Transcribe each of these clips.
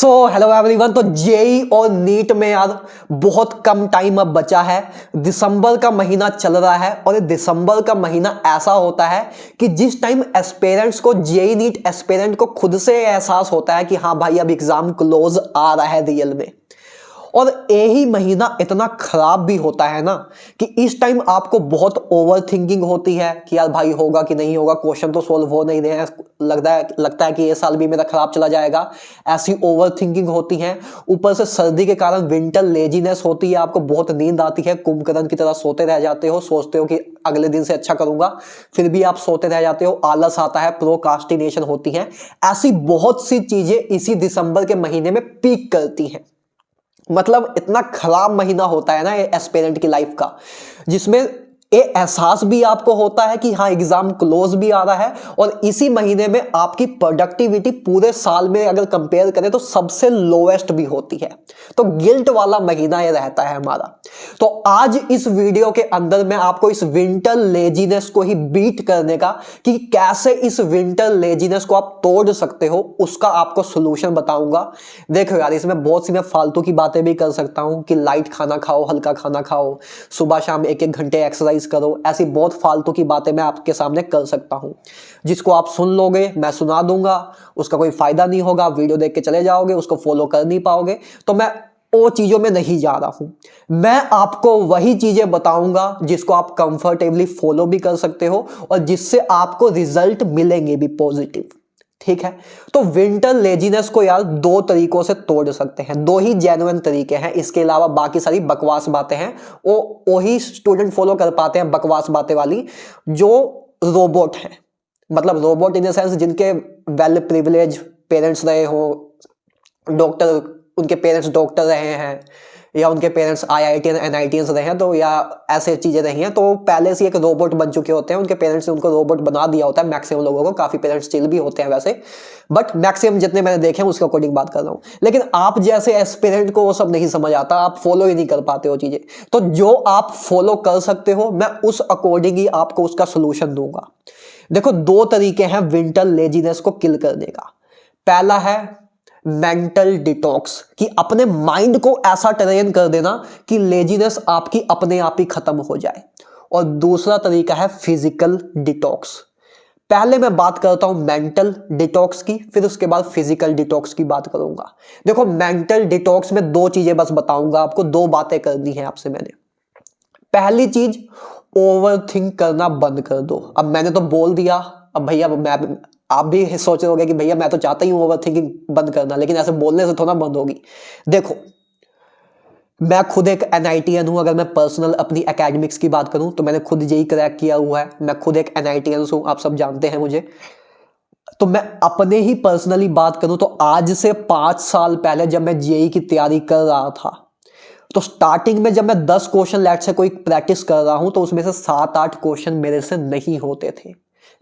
Hello everyone. तो JEE और NEET में यार बहुत कम टाइम अब बचा है। दिसंबर का महीना चल रहा है और दिसंबर का महीना ऐसा होता है कि जिस टाइम एस्पिरेंट्स को जेई नीट एस्पिरेंट को खुद से एहसास होता है कि हाँ भाई अब एग्जाम क्लोज आ रहा है रियल में, और यही महीना इतना खराब भी होता है ना कि इस टाइम आपको बहुत ओवर थिंकिंग होती है कि यार भाई होगा कि नहीं होगा, क्वेश्चन तो सोल्व हो नहीं रहे हैं, लगता है कि ये साल भी मेरा खराब चला जाएगा। ऐसी ओवर थिंकिंग होती है। ऊपर से सर्दी के कारण विंटर लेजीनेस होती है, आपको बहुत नींद आती है, कुंभकर्ण की तरह सोते रह जाते हो, सोचते हो कि अगले दिन से अच्छा करूंगा, फिर भी आप सोते रह जाते हो, आलस आता है, प्रोक्रास्टिनेशन होती है। ऐसी बहुत सी चीजें इसी दिसंबर के महीने में पीक करती हैं। मतलब इतना खराब महीना होता है ना ये एस्पिरेंट की लाइफ का, जिसमें ये एहसास भी आपको होता है कि हाँ एग्जाम क्लोज भी आ रहा है, और इसी महीने में आपकी प्रोडक्टिविटी पूरे साल में अगर कंपेयर करें तो सबसे लोएस्ट भी होती है। तो गिल्ट वाला महीना ये रहता है हमारा। तो आज इस वीडियो के अंदर मैं आपको इस विंटर लेजीनेस को ही बीट करने का, कि कैसे इस विंटर लेजीनेस को आप तोड़ सकते हो, उसका आपको सोल्यूशन बताऊंगा। देखो यार, इसमें बहुत सी मैं फालतू की बातें भी कर सकता हूं कि लाइट खाना खाओ, हल्का खाना खाओ, सुबह शाम एक घंटे एक्सरसाइज करो, ऐसी बहुत फालतू की बातें मैं आपके सामने कर सकता हूं, जिसको आप सुन लोगे, मैं सुना दूंगा, उसका कोई फायदा नहीं होगा, वीडियो देख के चले जाओगे, उसको फॉलो कर नहीं पाओगे। तो मैं वो चीजों में नहीं जा रहा हूं। मैं आपको वही चीजें बताऊंगा जिसको आप कंफर्टेबली फॉलो भी कर सकते हो और जिससे आपको रिजल्ट मिलेंगे भी पॉजिटिव। ठीक है, तो विंटर लेजीनेस को यार दो तरीकों से तोड़ सकते हैं, दो ही जेन्युइन तरीके हैं, इसके अलावा बाकी सारी बकवास बातें हैं, वो ही स्टूडेंट फॉलो कर पाते हैं, बकवास बातें वाली, जो रोबोट हैं। मतलब रोबोट इन द सेंस जिनके वेल प्रिविलेज पेरेंट्स रहे हो, डॉक्टर, उनके पेरेंट्स डॉक्टर रहे हैं, या उनके पेरेंट्स आईआईटीएन एनआईटीएंस रहे हैं, तो या ऐसे चीजें रही हैं, तो पहले से एक रोबोट बन चुके होते हैं, उनके पेरेंट्स ने उनको रोबोट बना दिया होता है। मैक्सिमम लोगों को, काफी पेरेंट्स स्टिल भी होते हैं वैसे, बट मैक्सिमम जितने मैंने देखे हैं उसके अकॉर्डिंग बात कर रहा हूं। लेकिन आप जैसे एस्पिरेंट को वो सब नहीं समझ आता, आप फॉलो ही नहीं कर पाते हो चीजें। तो जो आप फॉलो कर सकते हो, मैं उस अकॉर्डिंग ही आपको उसका सोल्यूशन दूंगा। देखो, दो तरीके हैं विंटर लेजीनेस को किल करने का। पहला है मेंटल डिटॉक्स, कि अपने माइंड को ऐसा ट्रेन कर देना कि लेजीनेस आपकी अपने आप ही खत्म हो जाए। और दूसरा तरीका है फिजिकल डिटॉक्स। पहले मैं बात करता हूं मेंटल डिटॉक्स की, फिर उसके बाद फिजिकल डिटॉक्स की बात करूंगा। देखो, मेंटल डिटॉक्स में दो चीजें बस बताऊंगा आपको, दो बातें करनी है आपसे मैंने। पहली चीज, ओवर थिंक करना बंद कर दो। अब मैंने तो बोल दिया, अब भैया आप भी सोच रहे होगे कि भैया मैं तो चाहता ही हूं ओवर थिंकिंग बंद करना, लेकिन ऐसे बोलने से थोड़ा बंद होगी। देखो, मैं खुद एक एनआईटीएन हूं। अगर मैं पर्सनल अपनी एकेडमिक्स की बात करूं तो मैंने खुद जेई क्रैक किया हुआ है, मैं खुद एक एनआईटीएन हूं, आप सब जानते हैं मुझे। तो मैं अपने ही पर्सनली बात करूं तो आज से 5 साल पहले जब मैं जेई की तैयारी कर रहा था, तो स्टार्टिंग में जब मैं 10 क्वेश्चन लेट से कोई प्रैक्टिस कर रहा हूं, तो उसमें से 7-8 क्वेश्चन मेरे से नहीं होते थे।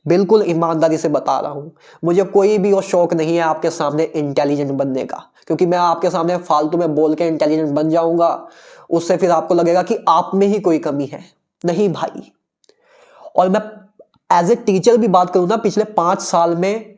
बिल्कुल ईमानदारी से बता रहा हूं, मुझे कोई भी वो शौक नहीं है आपके सामने इंटेलिजेंट बनने का, क्योंकि मैं आपके सामने फालतू में बोल के इंटेलिजेंट बन जाऊंगा, उससे फिर आपको लगेगा कि आप में ही कोई कमी है। नहीं भाई। और मैं एज ए टीचर भी बात करूं ना, पिछले 5 साल में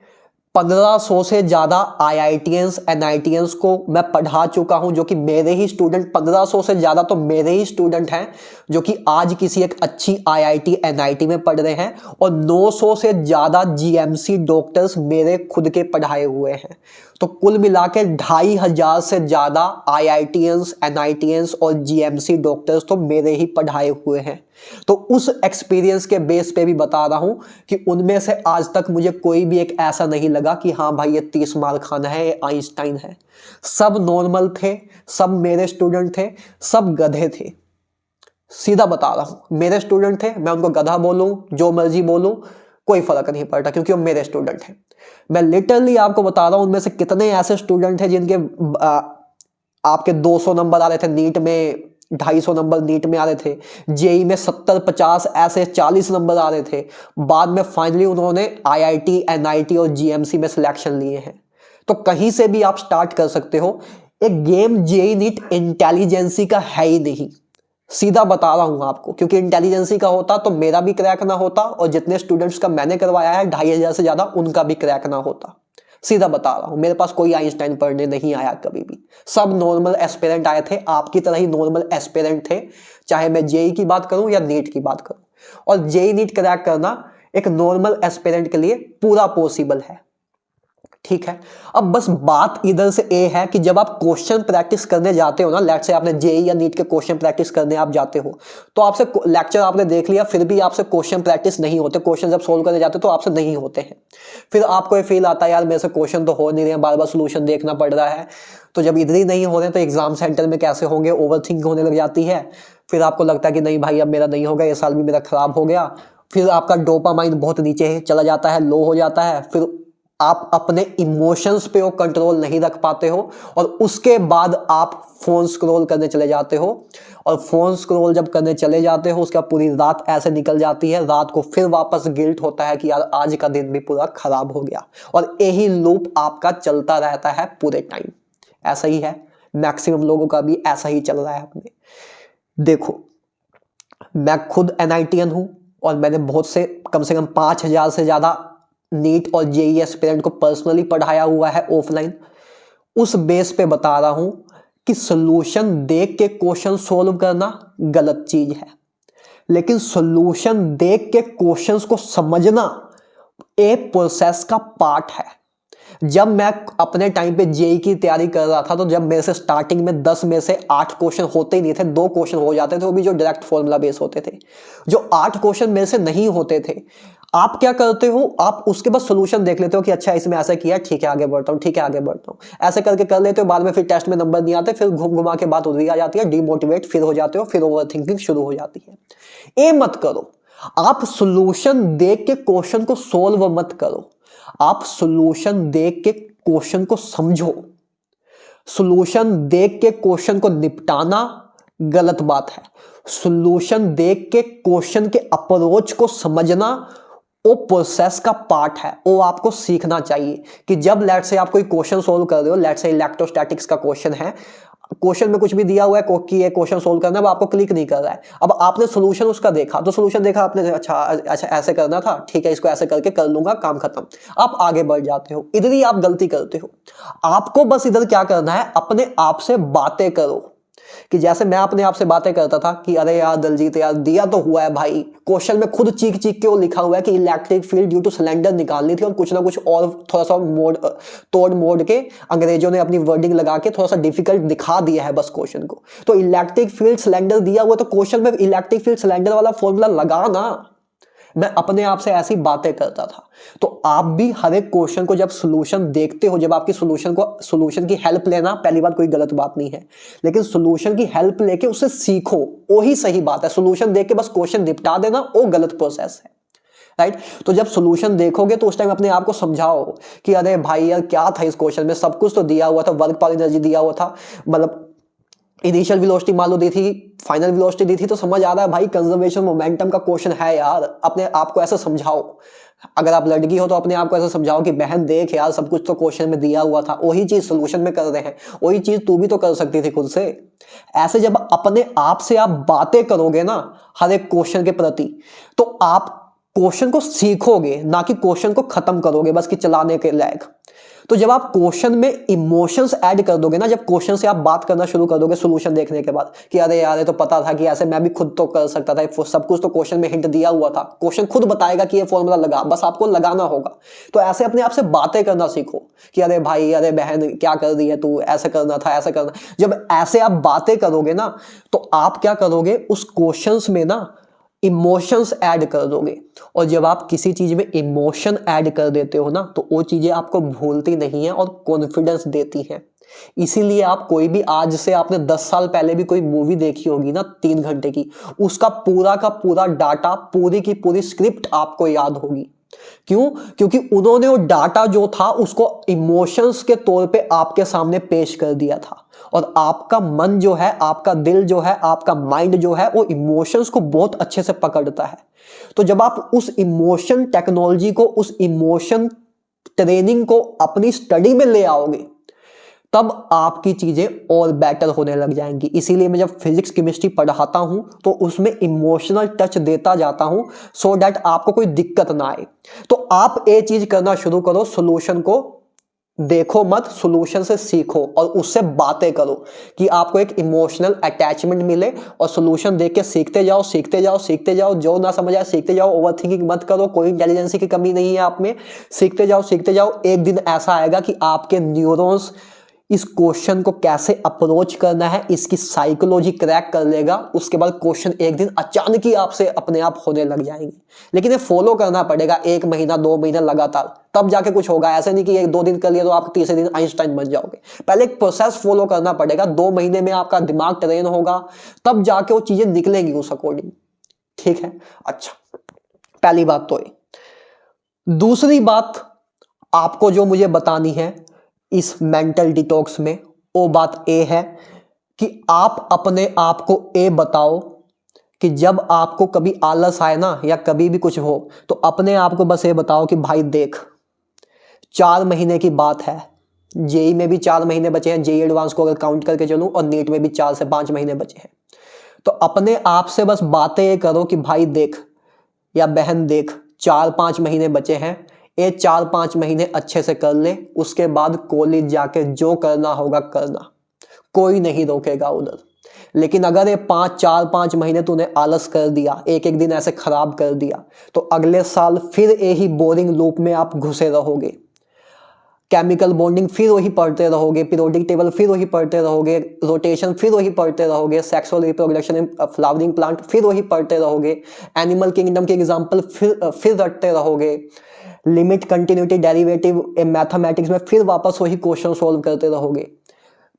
1500 से ज्यादा आईआईटीएंस एनआईटीएंस को मैं पढ़ा चुका हूं, जो कि मेरे ही स्टूडेंट, 1500 से ज्यादा तो मेरे ही स्टूडेंट हैं जो कि आज किसी एक अच्छी आईआईटी एनआईटी में पढ़ रहे हैं, और 900 से ज्यादा जीएमसी डॉक्टर्स मेरे खुद के पढ़ाए हुए हैं। तो कुल मिला के 2500 से ज्यादा आईआईटीएंस एनआईटीएंस और जीएमसी डॉक्टर्स तो मेरे ही पढ़ाए हुए हैं। तो उस एक्सपीरियंस के बेस पे भी बता रहा हूं कि उनमें से आज तक मुझे कोई भी एक ऐसा नहीं लगा कि हाँ भाई ये 30 मार खाना है, ये आइंस्टाइन है। सब नॉर्मल थे, सब मेरे स्टूडेंट थे, सब गधे थे। सीधा बता रहा हूं, मेरे स्टूडेंट थे, मैं उनको गधा बोलूं, जो मर्जी बोलूं, कोई फर्क नहीं पड़ता, क्योंकि वो मेरे स्टूडेंट हैं। मैं लिटरली आपको बता रहा हूं, उनमें से कितने ऐसे स्टूडेंट हैं जिनके आपके 200 नंबर आ रहे थे नीट में, 250 नंबर नीट में आ रहे थे, जेई में 70-50 ऐसे 40 नंबर आ रहे थे। बाद में फाइनली उन्होंने आईआईटी एनआईटी और जीएमसी में सिलेक्शन लिए हैं। तो कहीं से भी आप स्टार्ट कर सकते हो। एक गेम जेई नीट इंटेलिजेंसी का है ही नहीं, सीधा बता रहा हूं आपको, क्योंकि इंटेलिजेंसी का होता तो मेरा भी क्रैक ना होता, और जितने स्टूडेंट्स का मैंने करवाया है 2500 से ज्यादा, उनका भी क्रैक ना होता। सीधा बता रहा हूं, मेरे पास कोई आइंस्टाइन पढ़ने नहीं आया कभी भी, सब नॉर्मल एस्पिरेंट आए थे, आपकी तरह ही नॉर्मल एस्पिरेंट थे, चाहे मैं जेई की बात करूं या नीट की बात करूं। और जेई नीट क्रैक करना एक नॉर्मल एस्पिरेंट के लिए पूरा पॉसिबल है, ठीक है। अब बस बात इधर से ये है कि जब आप क्वेश्चन प्रैक्टिस करने जाते हो ना, लेट्स से आपने जेई या नीट के क्वेश्चन प्रैक्टिस करने आप जाते हो, तो आपसे लेक्चर आपने देख लिया, फिर भी आपसे क्वेश्चन प्रैक्टिस नहीं होते, क्वेश्चन जब सोल्व करने जाते हो तो आपसे नहीं होते हैं, फिर आपको ये फील आता है यार मेरे से क्वेश्चन तो हो नहीं रहे, बार बार सोल्यूशन देखना पड़ रहा है। तो जब इधर ही नहीं हो रहे तो एग्जाम सेंटर में कैसे होंगे, ओवर थिंक होने लग जाती है, फिर आपको लगता है कि नहीं भाई अब मेरा नहीं होगा, ये साल भी मेरा खराब हो गया, फिर आपका डोपामाइन बहुत नीचे चला जाता है, लो हो जाता है, फिर आप अपने इमोशंस पे वो कंट्रोल नहीं रख पाते हो, और उसके बाद आप फोन स्क्रॉल करने चले जाते हो, और फोन स्क्रॉल जब करने चले जाते हो उसका पूरी रात ऐसे निकल जाती है, रात को फिर वापस गिल्ट होता है कि यार आज का दिन भी पूरा खराब हो गया, और यही लूप आपका चलता रहता है पूरे टाइम। ऐसा ही है, मैक्सिमम लोगों का भी ऐसा ही चल रहा है अपने। देखो मैं खुद एनआईटीएन हूं, और मैंने बहुत से कम 5000 से ज्यादा नीट और जेई एस्पिरेंट को पर्सनली पढ़ाया हुआ है ऑफलाइन। उस बेस पे बता रहा हूं कि सॉल्यूशन देख के क्वेश्चन सोल्व करना गलत चीज है, लेकिन सॉल्यूशन देख के क्वेश्चंस को समझना एक प्रोसेस का पार्ट है। जब मैं अपने टाइम पे जेई की तैयारी कर रहा था, तो जब मेरे से स्टार्टिंग में 10 में से 8 क्वेश्चन होते ही नहीं थे, 2 क्वेश्चन हो जाते थे, वो भी जो डायरेक्ट फॉर्मूला बेस होते थे। जो 8 क्वेश्चन मेरे से नहीं होते थे, आप क्या करते हो, आप उसके बाद सोल्यूशन देख लेते हो कि अच्छा इसमें ऐसा किया, ठीक है आगे बढ़ता हूँ, ठीक है आगे बढ़ता हूँ, ऐसे करके कर लेते हो। बाद में फिर टेस्ट में नंबर नहीं आते, फिर घूम घुमा के बात उधर आ जाती है, डिमोटिवेट फिर हो जाते हो, फिर ओवर थिंकिंग शुरू हो जाती है। ये मत करो, आप सोल्यूशन देख के क्वेश्चन को सोल्व मत करो, आप सोल्यूशन देख के क्वेश्चन को समझो। सोल्यूशन देख के क्वेश्चन को निपटाना गलत बात है, सोल्यूशन देख के क्वेश्चन के अप्रोच को समझना वो प्रोसेस का पार्ट है, वो आपको सीखना चाहिए। कि जब लेट्स से आप कोई क्वेश्चन सोल्व कर रहे हो, लेट्स से इलेक्ट्रोस्टैटिक्स का क्वेश्चन है, क्वेश्चन में कुछ भी दिया हुआ है कि ये क्वेश्चन सोल्व करना है, अब आपको क्लिक नहीं कर रहा है, अब आपने सोल्यूशन उसका देखा, तो सोल्यूशन देखा आपने, अच्छा अच्छा ऐसे करना था, ठीक है इसको ऐसे करके कर लूंगा, काम खत्म, आप आगे बढ़ जाते हो। इधर ही आप गलती करते हो। आपको बस इधर क्या करना है, अपने आप से बातें करो। कि जैसे मैं अपने आप से बातें करता था कि अरे यार दलजीत यार दिया तो हुआ है भाई, क्वेश्चन में खुद चीख चीख के वो लिखा हुआ है कि electric field due two cylinder निकालनी थी, और कुछ ना कुछ और थोड़ा सा तोड़ मोड़ के अंग्रेजों ने अपनी वर्डिंग लगा के थोड़ा सा डिफिकल्ट दिखा दिया है बस क्वेश्चन को। तो इलेक्ट्रिक फील्ड सिलेंडर दिया हुआ, तो क्वेश्चन में इलेक्ट्रिक फील्ड सिलेंडर वाला फॉर्मूला लगा ना। मैं अपने आप से ऐसी बातें करता था। तो आप भी हर एक क्वेश्चन को जब सॉल्यूशन देखते हो, जब आपकी सॉल्यूशन की हेल्प लेना पहली बात कोई गलत बात नहीं है, लेकिन सॉल्यूशन की हेल्प लेके उससे सीखो, वही सही बात है। सॉल्यूशन देख के बस क्वेश्चन निपटा देना वो गलत प्रोसेस है, राइट। तो जब सॉल्यूशन देखोगे तो उस टाइम अपने आप को समझाओ कि अरे भाई यार क्या था इस क्वेश्चन में, सब कुछ तो दिया हुआ था, वर्क पावर एनर्जी दिया हुआ था, मतलब इनिशियल वेलोसिटी मान लो दी थी, फाइनल वेलोसिटी दी थी, तो समझ आ रहा है भाई कंजर्वेशन मोमेंटम का क्वेश्चन है यार। अपने आप को ऐसा समझाओ। अगर आप लड़की हो तो अपने आप को ऐसा समझाओ कि बहन देख यार सब कुछ तो क्वेश्चन में दिया हुआ था, वही चीज सोल्यूशन में कर रहे हैं, वही चीज तू भी तो कर सकती थी खुद से। ऐसे जब अपने आप से आप बातें करोगे ना हर एक क्वेश्चन के प्रति, तो आप क्वेश्चन को सीखोगे, ना कि क्वेश्चन को खत्म करोगे बस कि चलाने के लायक। तो जब आप क्वेश्चन में इमोशंस ऐड कर दोगे ना, जब क्वेश्चन से आप बात करना शुरू कर दोगे सॉल्यूशन देखने के बाद कि अरे यार ये तो पता था कि ऐसे मैं भी खुद तो कर सकता था, सब कुछ तो क्वेश्चन में हिंट दिया हुआ था, क्वेश्चन खुद बताएगा कि ये फॉर्मूला लगा, बस आपको लगाना होगा। तो ऐसे अपने आप से बातें करना सीखो कि अरे भाई अरे बहन क्या कर रही है तू, ऐसे करना था, ऐसा करना। जब ऐसे आप बातें करोगे ना, तो आप क्या करोगे, उस क्वेश्चंस में ना इमोशंस ऐड कर दोगे। और जब आप किसी चीज में इमोशन ऐड कर देते हो ना, तो वो चीजें आपको भूलती नहीं है और कॉन्फिडेंस देती हैं। इसीलिए आप कोई भी, आज से आपने 10 साल पहले भी कोई मूवी देखी होगी ना 3 घंटे की, उसका पूरा का पूरा डाटा, पूरी की पूरी स्क्रिप्ट आपको याद होगी। क्यों? क्योंकि उन्होंने वो डाटा जो था उसको इमोशंस के तौर पे आपके सामने पेश कर दिया था, और आपका मन जो है, आपका दिल जो है, आपका माइंड जो है, वो इमोशंस को बहुत अच्छे से पकड़ता है। तो जब आप उस इमोशन टेक्नोलॉजी को, उस इमोशन ट्रेनिंग को अपनी स्टडी में ले आओगे, तब आपकी चीजें और बेटर होने लग जाएंगी। इसीलिए मैं जब फिजिक्स केमिस्ट्री पढ़ाता हूं तो उसमें इमोशनल टच देता जाता हूं, सो दैट आपको कोई दिक्कत ना आए। तो आप ये चीज करना शुरू करो, सॉल्यूशन को देखो मत, सॉल्यूशन से सीखो और उससे बातें करो कि आपको एक इमोशनल अटैचमेंट मिले, और सॉल्यूशन देख के सीखते जाओ सीखते जाओ सीखते जाओ, जो ना समझ आए सीखते जाओ, ओवरथिंकिंग मत करो, कोई इंटेलिजेंसी की कमी नहीं है आप में, सीखते जाओ सीखते जाओ। एक दिन ऐसा आएगा कि आपके न्यूरॉन्स इस क्वेश्चन को कैसे अप्रोच करना है, इसकी साइकोलॉजी क्रैक कर लेगा। उसके बाद क्वेश्चन एक दिन अचानक ही आपसे अपने आप होने लग जाएंगे, लेकिन ये फॉलो करना पड़ेगा 1 महीना 2 महीना लगातार, तब जाके कुछ होगा। ऐसे नहीं कि 1-2 दिन कर लिया तो आप तीसरे दिन आइंस्टाइन बन जाओगे। पहले एक प्रोसेस फॉलो करना पड़ेगा, 2 महीने में आपका दिमाग ट्रेन होगा, तब जाके वो चीजें निकलेंगी उस अकॉर्डिंग। ठीक है, अच्छा, पहली बात तो ये। दूसरी बात आपको जो मुझे बतानी है इस मेंटल डिटॉक्स में, वो बात ए है कि आप अपने आप को ए बताओ कि जब आपको कभी आलस आए ना, या कभी भी कुछ हो, तो अपने आप को बस ये बताओ कि भाई देख, 4 महीने की बात है, जेई में भी 4 महीने बचे हैं, जेई एडवांस को अगर काउंट करके चलूं, और नीट में भी 4 से 5 महीने बचे हैं। तो अपने आप से बस बातें ये करो कि भाई देख या बहन देख, 4-5 महीने बचे हैं, ये 4-5 महीने अच्छे से कर ले, उसके बाद कॉलेज जाके जो करना होगा करना, कोई नहीं रोकेगा उधर। लेकिन अगर ये 4-5 महीने तूने आलस कर दिया, एक एक दिन ऐसे खराब कर दिया, तो अगले साल फिर यही बोरिंग लूप में आप घुसे रहोगे। केमिकल बॉन्डिंग फिर वही पढ़ते रहोगे, पीरियोडिक टेबल फिर वही पढ़ते रहोगे, रोटेशन फिर वही पढ़ते रहोगे, sexual reproduction in flowering plant फिर वही पढ़ते रहोगे, एनिमल किंगडम के एग्जांपल फिर रटते रहोगे, लिमिट कंटिन्यूटी डेरिवेटिव मैथमेटिक्स में फिर वापस वही क्वेश्चन सॉल्व करते रहोगे।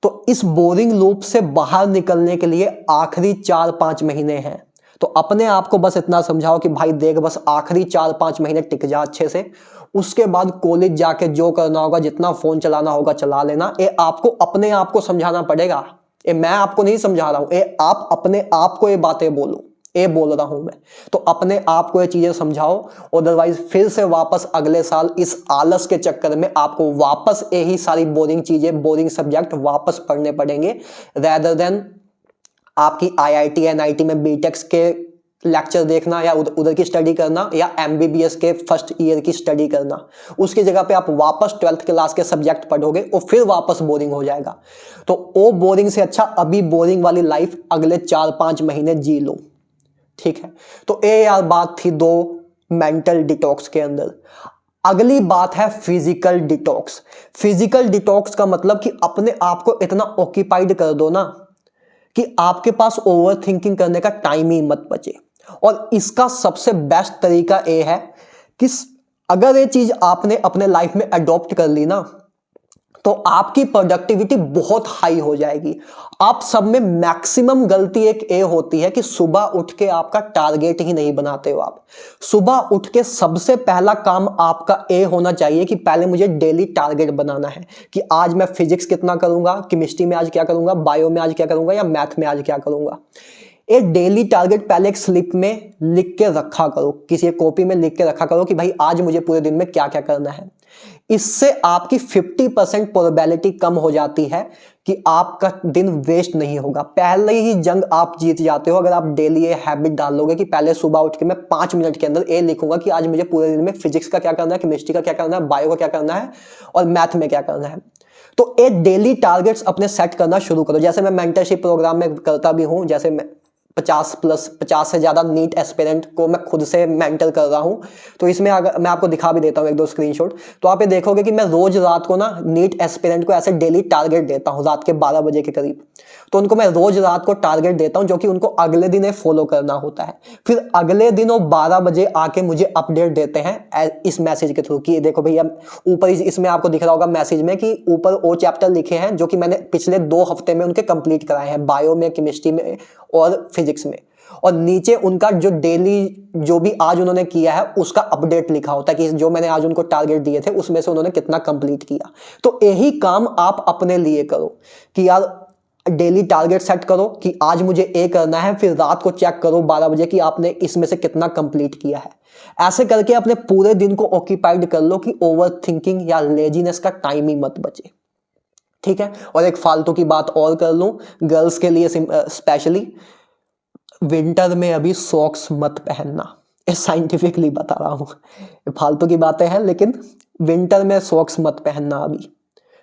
तो इस बोरिंग लूप से बाहर निकलने के लिए आखिरी 4-5 महीने हैं। तो अपने आप को बस इतना समझाओ कि भाई देख, बस आखिरी 4-5 महीने टिक जा अच्छे से, उसके बाद कॉलेज जाके जो करना होगा, जितना फोन चलाना होगा चला लेना। ये आपको अपने आप को समझाना पड़ेगा, ये मैं आपको नहीं समझा रहा हूं, ये आप अपने आप को ये बातें बोलो, ये बोल रहा हूं मैं। तो अपने आप को ये चीजें समझाओ, अदरवाइज फिर से वापस अगले साल इस आलस के चक्कर में आपको वापस यही सारी बोरिंग चीजें, बोरिंग सब्जेक्ट वापस पढ़ने पड़ेंगे, रेदर देन आपकी आईआईटी एनआईटी में बीटेक्स के लेक्चर देखना, या उधर की स्टडी करना, या एमबीबीएस के फर्स्ट ईयर की स्टडी करना। उसकी जगह पे आप वापस 12th क्लास के सब्जेक्ट पढ़ोगे और फिर वापस बोरिंग हो जाएगा। तो वो बोरिंग से अच्छा अभी बोरिंग वाली लाइफ अगले 4-5 महीने जी लो। ठीक है, तो ये यार बात थी 2 मेंटल डिटॉक्स के अंदर। अगली बात है फिजिकल डिटॉक्स। फिजिकल डिटॉक्स का मतलब कि अपने आप को इतना ऑक्यूपाइड कर दो ना कि आपके पास ओवर थिंकिंग करने का टाइम ही मत बचे। और इसका सबसे बेस्ट तरीका ये है कि अगर ये चीज आपने अपने लाइफ में अडॉप्ट कर ली ना, तो आपकी प्रोडक्टिविटी बहुत हाई हो जाएगी। आप सब में मैक्सिमम गलती एक ये होती है कि सुबह उठ के आपका टारगेट ही नहीं बनाते हो। आप सुबह उठ के सबसे पहला काम आपका ये होना चाहिए कि पहले मुझे डेली टारगेट बनाना है कि आज मैं फिजिक्स कितना करूंगा, केमिस्ट्री में आज क्या करूंगा, बायो में आज क्या करूंगा, या मैथ में आज क्या करूंगा। एक डेली टारगेट पहले एक स्लिप में लिख के रखा करो, किसी कॉपी में लिख के रखा करो कि भाई आज मुझे पूरे दिन में क्या क्या करना है। इससे आपकी 50% प्रोबेबिलिटी कम हो जाती है कि आपका दिन वेस्ट नहीं होगा। पहले ही जंग आप जीत जाते हो अगर आप डेली ये हैबिट डाल लोगे कि पहले सुबह उठ के मैं 5 मिनट के अंदर ये लिखूंगा कि आज मुझे पूरे दिन में फिजिक्स का क्या करना है, केमिस्ट्री का क्या करना है, बायो का क्या करना है, और मैथ में क्या करना है। तो एक डेली टारगेट्स अपने सेट करना शुरू करो। जैसे मैं मेंटरशिप प्रोग्राम में करता भी हूं, जैसे मैं 50 से ज्यादा नीट एस्पिरेंट को मैं खुद से मेंटर कर रहा हूं। तो इसमें अगर मैं आपको दिखा भी देता हूं 1-2 स्क्रीनशॉट, तो आप ये देखोगे कि मैं रोज रात को ना नीट एस्पिरेंट को ऐसे डेली टारगेट देता हूं, रात के 12 बजे के करीब। तो उनको मैं रोज रात को टारगेट देता हूं, जो कि उनको अगले दिन फॉलो करना होता है। फिर अगले दिन वो 12 बजे आके मुझे अपडेट देते हैं इस मैसेज के थ्रू कि देखो भैया, ऊपर इसमें आपको दिख रहा होगा मैसेज में कि ऊपर वो चैप्टर लिखे हैं जो कि मैंने पिछले 2 हफ्ते में उनके कंप्लीट कराए हैं, बायो में, केमिस्ट्री में और फिजिक्स में। और नीचे उनका जो डेली जो भी आज उन्होंने किया है उसका अपडेट लिखा होता है कि जो मैंने आज उनको टारगेट दिए थे उसमें से उन्होंने कितना कंप्लीट किया। तो यही काम आप अपने लिए करो कि यार डेली टारगेट सेट करो कि आज मुझे ये करना है, फिर रात को चेक करो 12 बजे कि आपने इसमें से कितना कंप्लीट किया है। ऐसे करके अपने पूरे दिन को ऑक्यूपाइड कर लो कि ओवर थिंकिंग या लेजीनेस का टाइम ही मत बचे। ठीक है, और एक फालतू की बात और कर लूं गर्ल्स के लिए स्पेशली, विंटर में अभी सॉक्स मत पहनना। ये साइंटिफिकली बता रहा हूं, फालतू की बातें हैं, लेकिन विंटर में सॉक्स मत पहनना अभी।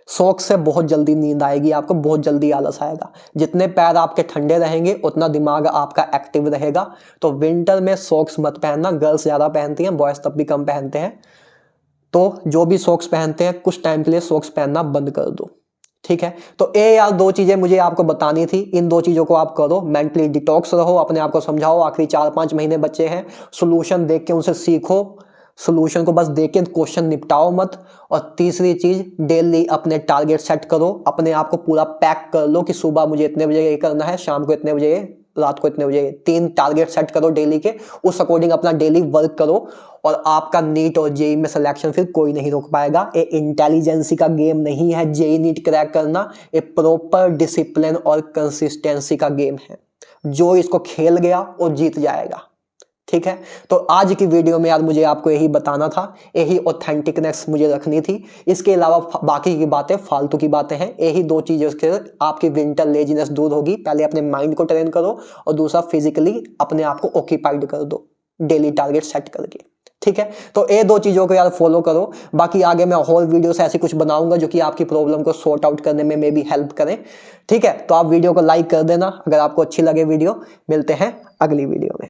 शौक से बहुत जल्दी नींद आएगी, आपको बहुत जल्दी आलस आएगा। जितने पैर आपके ठंडे रहेंगे उतना दिमाग आपका एक्टिव रहेगा। तो विंटर में सॉक्स मत पहनना। गर्ल्स ज़्यादा पहनती हैं, बॉयज़ तब भी कम पहनते हैं। तो जो भी सॉक्स पहनते हैं कुछ टाइम के लिए सॉक्स पहनना बंद कर दो, ठीक है। तो ये यार 2 चीज़ें मुझे आपको बतानी थी। इन 2 चीज़ों को आप करो, मेंटली डिटॉक्स रहो, अपने आप को समझाओ। आखिरी 4-5 महीने बचे हैं, सोल्यूशन देख के उनसे सीखो, सोल्यूशन को बस देख के क्वेश्चन निपटाओ मत। और तीसरी चीज़, डेली अपने टारगेट सेट करो, अपने आप को पूरा पैक कर लो कि सुबह मुझे इतने बजे ये करना है, शाम को इतने बजे, रात को इतने बजे। 3 टारगेट सेट करो डेली के, उस अकॉर्डिंग अपना डेली वर्क करो और आपका नीट और जेई में सिलेक्शन फिर कोई नहीं रोक पाएगा। ये इंटेलिजेंसी का गेम नहीं है जेई नीट क्रैक करना, ये प्रॉपर डिसिप्लिन और कंसिस्टेंसी का गेम है। जो इसको खेल गया वो जीत जाएगा, ठीक है। तो आज की वीडियो में यार मुझे आपको यही बताना था, यही ऑथेंटिकनेस मुझे रखनी थी। इसके अलावा बाकी की बातें फालतू की बातें हैं। यही 2 चीज़ें से आपकी विंटर लेजीनेस दूर होगी। पहले अपने माइंड को ट्रेन करो और दूसरा फिजिकली अपने आप को ऑक्यूपाइड कर दो डेली टारगेट सेट करके, ठीक है। तो ये 2 चीज़ों को यार फॉलो करो। बाकी आगे मैं और वीडियोस ऐसी कुछ बनाऊंगा जो कि आपकी प्रॉब्लम को सॉर्ट आउट करने में भी हेल्प करें, ठीक है। तो आप वीडियो को लाइक कर देना अगर आपको अच्छी लगे वीडियो। मिलते हैं अगली वीडियो में।